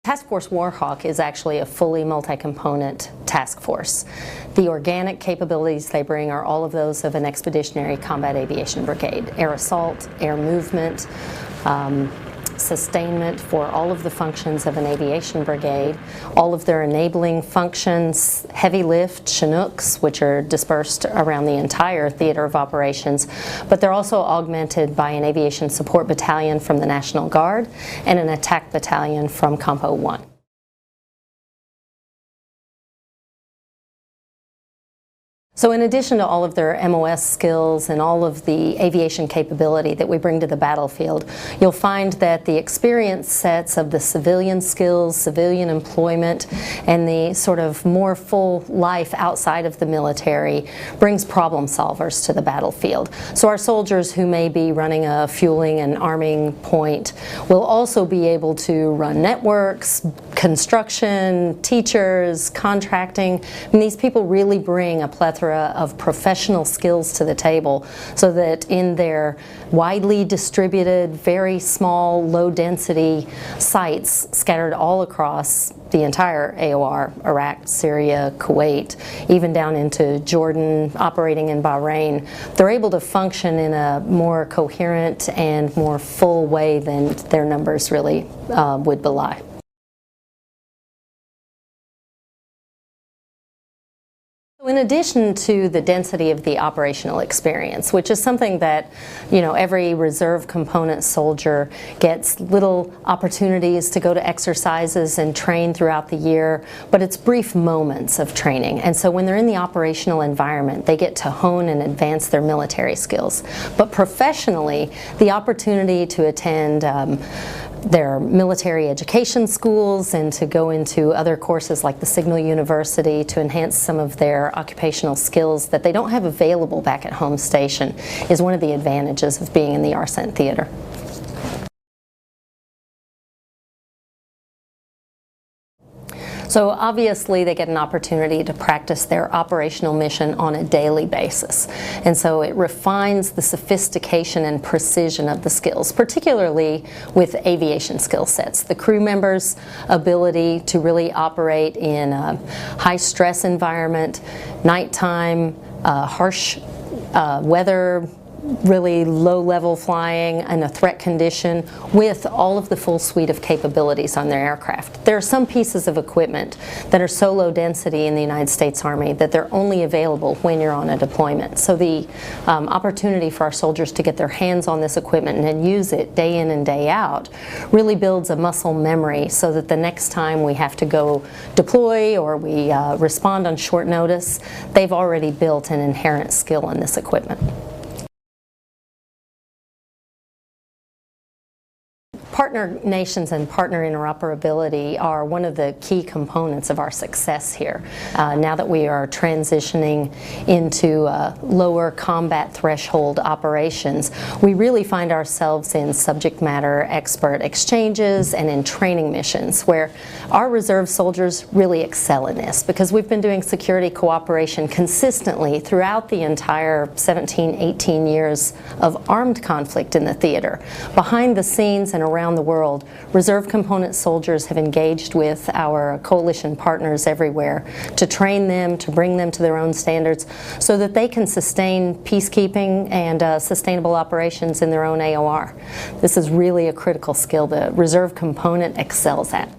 Task Force Warhawk is actually a fully multi-component task force. The organic capabilities they bring are all of those of an Expeditionary Combat Aviation Brigade. Air assault, air movement, sustainment for all of the functions of an aviation brigade, all of their enabling functions, heavy lift, Chinooks, which are dispersed around the entire theater of operations, but they're also augmented by an aviation support battalion from the National Guard and an attack battalion from Compo 1. So in addition to all of their MOS skills and all of the aviation capability that we bring to the battlefield, you'll find that the experience sets of the civilian skills, civilian employment, and the sort of more full life outside of the military brings problem solvers to the battlefield. So our soldiers who may be running a fueling and arming point will also be able to run networks, construction, teachers, contracting. And these people really bring a plethora of professional skills to the table so that in their widely distributed, very small, low density sites scattered all across the entire AOR, Iraq, Syria, Kuwait, even down into Jordan, operating in Bahrain, they're able to function in a more coherent and more full way than their numbers really would belie. In addition to the density of the operational experience, which is something that, every reserve component soldier gets little opportunities to go to exercises and train throughout the year, but it's brief moments of training. And so when they're in the operational environment, they get to hone and advance their military skills. But professionally, the opportunity to attend their military education schools and to go into other courses like the Signal University to enhance some of their occupational skills that they don't have available back at home station is one of the advantages of being in the ARCENT theater. So obviously they get an opportunity to practice their operational mission on a daily basis. And so it refines the sophistication and precision of the skills, particularly with aviation skill sets. The crew members' ability to really operate in a high stress environment, nighttime, harsh weather, really low-level flying in a threat condition with all of the full suite of capabilities on their aircraft. There are some pieces of equipment that are so low density in the United States Army that they're only available when you're on a deployment. So the opportunity for our soldiers to get their hands on this equipment and use it day in and day out really builds a muscle memory so that the next time we have to go deploy or we respond on short notice, they've already built an inherent skill in this equipment. Partner nations and partner interoperability are one of the key components of our success here. Now that we are transitioning into lower combat threshold operations, we really find ourselves in subject matter expert exchanges and in training missions where our reserve soldiers really excel in this because we've been doing security cooperation consistently throughout the entire 17, 18 years of armed conflict in the theater. Behind the scenes and around the world, reserve component soldiers have engaged with our coalition partners everywhere to train them, to bring them to their own standards so that they can sustain peacekeeping and sustainable operations in their own AOR. This is really a critical skill the reserve component excels at.